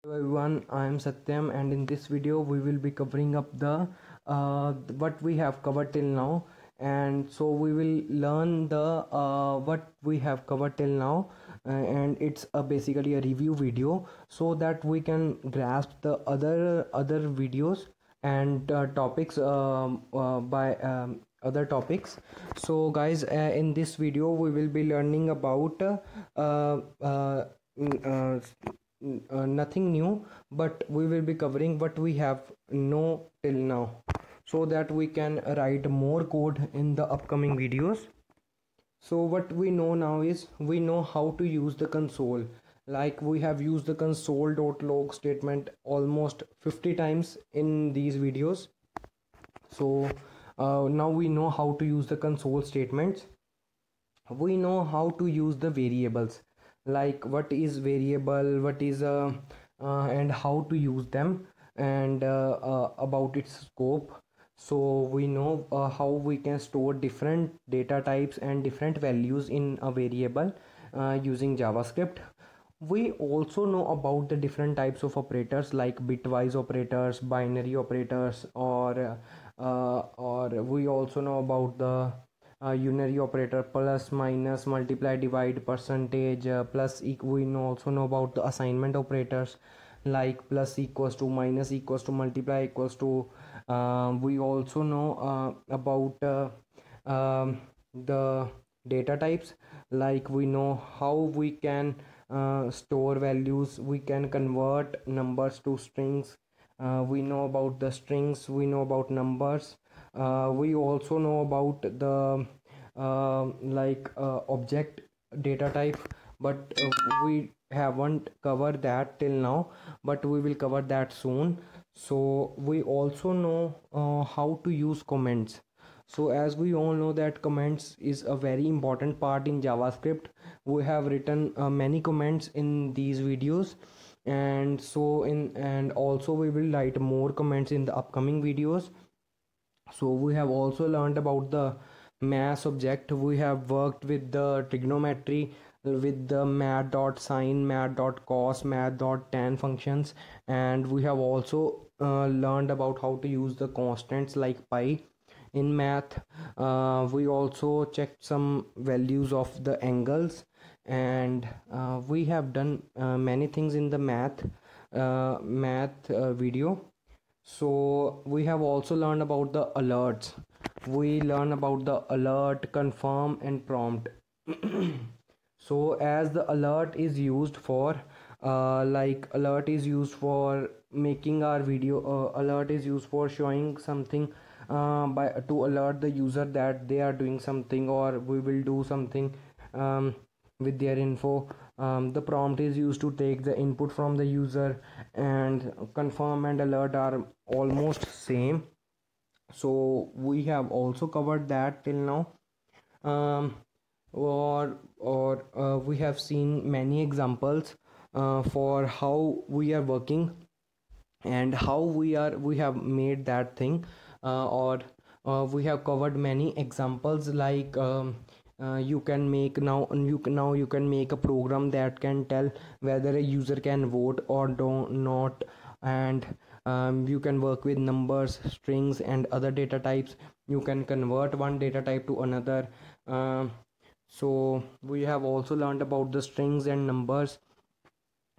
Hello everyone, I am Satyam, and in this video we will be covering up the what we have covered till now. And so we will learn the what we have covered till now, and it's basically a review video so that we can grasp the other videos and topics by other topics. So guys, in this video we will be learning about uh, uh, uh, nothing new, but we will be covering what we have know till now so that we can write more code in the upcoming videos. So what we know now is we know how to use the console. Like we have used the console.log statement almost 50 times in these videos. So now we know how to use the console statements. We know how to use the variables, like what is variable, what is and how to use them, and about its scope. So we know how we can store different data types and different values in a variable using JavaScript. We also know about the different types of operators like bitwise operators, binary operators, or we also know about the unary operator, plus, minus, multiply, divide, percentage, we know also know about the assignment operators like plus equals to, minus equals to, multiply equals to. We also know about the data types, like we know how we can store values, we can convert numbers to strings. We know about the strings, we know about numbers. We also know about the object data type, but we haven't covered that till now, but we will cover that soon. So we also know how to use comments. So as we all know that comments is a very important part in JavaScript. We have written many comments in these videos, and also we will write more comments in the upcoming videos. So we have also learned about the mass object. We have worked with the trigonometry with the mat.sin, mat.cos, mat.tan functions, and we have also learned about how to use the constants like pi in math. We also checked some values of the angles, and we have done many things in the math video. So we have also learned about the alerts. We learn about the alert, confirm, and prompt. So as the alert is used for alert is used for making our video, alert is used for showing something by to alert the user that they are doing something or we will do something with their info. The prompt is used to take the input from the user, and confirm and alert are almost same. So we have also covered that till now. um, or we have seen many examples for how we are working and how we have made that thing, or we have covered many examples like you can make now you can make a program that can tell whether a user can vote or don't not. And you can work with numbers, strings, and other data types. You can convert one data type to another. So we have also learned about the strings and numbers.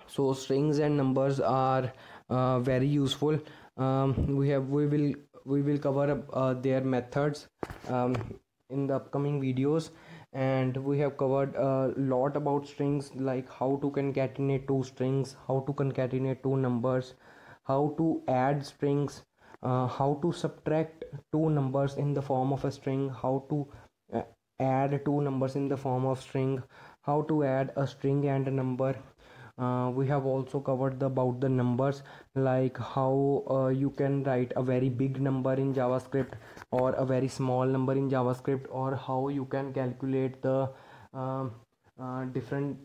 So strings and numbers are very useful. We will cover their methods um, in the upcoming videos, and we have covered a lot about strings, like how to concatenate two strings, how to concatenate two numbers, how to add strings, how to subtract two numbers in the form of a string, how to uh, add two numbers in the form of string, how to add a string and a number. We have also covered about the numbers, like how you can write a very big number in JavaScript or a very small number in JavaScript, or how you can calculate the um, different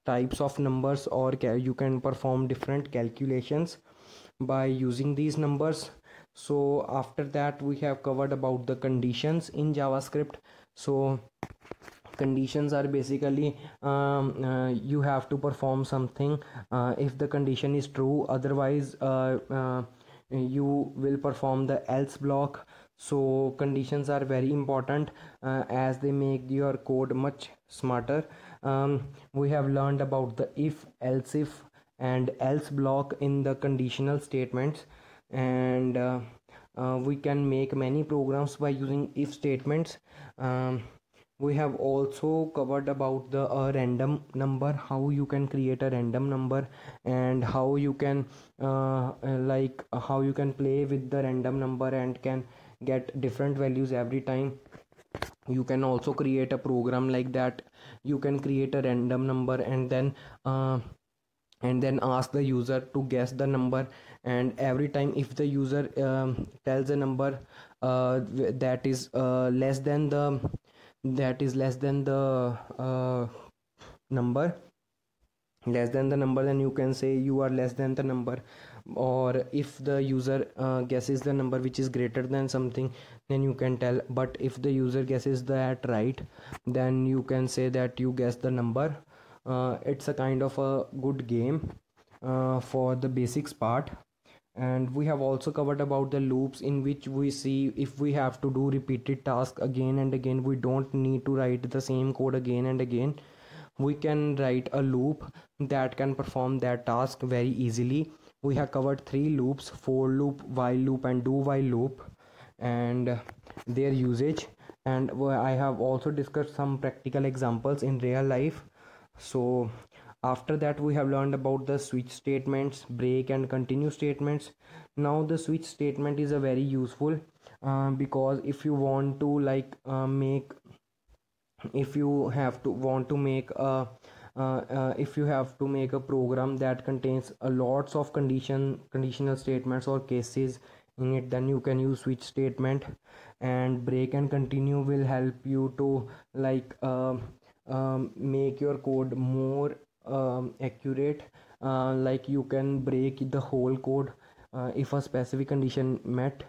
types of numbers, or you can perform different calculations by using these numbers. So after that we have covered about the conditions in JavaScript. So Conditions are basically you have to perform something if the condition is true, otherwise you will perform the else block. So conditions are very important as they make your code much smarter. We have learned about the if and else block in the conditional statements, and we can make many programs by using if statements. We have also covered about the random number, how you can create a random number, and how you can how you can play with the random number and can get different values every time. You can also create a program like that. You can create a random number and then ask the user to guess the number, and every time if the user tells a number that is less than the number less than the number, then you can say you are less than the number. Or if the user guesses the number which is greater than something, then you can tell. But if the user guesses that right, then you can say that you guess the number. It's a kind of a good game for the basics part. And we have also covered about the loops, in which we see if we have to do repeated tasks again and again, we don't need to write the same code again and again. We can write a loop that can perform that task very easily. We have covered 3 loops: for loop, while loop, and do while loop, and their usage. And I have also discussed some practical examples in real life. So after that, we have learned about the switch statements, break and continue statements. Now the switch statement is a very useful because if you want to if you have to want to make a if you have to make a program that contains a lots of conditional statements or cases in it, then you can use switch statement. And break and continue will help you to make your code more accurate. Like you can break the whole code if a specific condition met,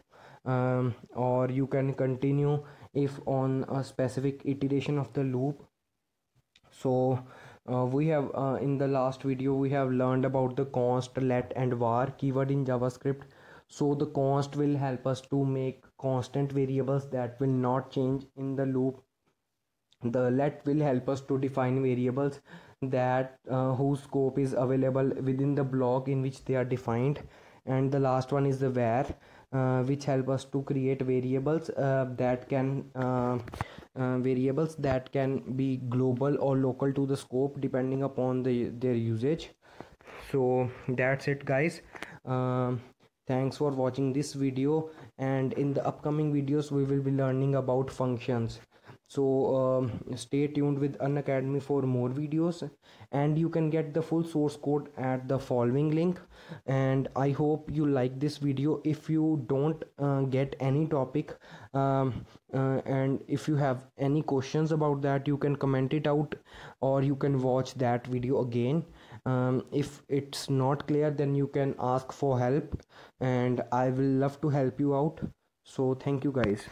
or you can continue if on a specific iteration of the loop. So we have in the last video we have learned about the const, let and var keyword in JavaScript. So the const will help us to make constant variables that will not change in the loop. The let will help us to define variables that whose scope is available within the block in which they are defined. And the last one is the var, which help us to create variables that can be global or local to the scope depending upon their usage. So that's it, guys. Thanks for watching this video, and in the upcoming videos we will be learning about functions. So stay tuned with Unacademy for more videos, and you can get the full source code at the following link. And I hope you like this video. If you don't get any topic and if you have any questions about that, you can comment it out, or you can watch that video again. If it's not clear, then you can ask for help, and I will love to help you out. So thank you, guys.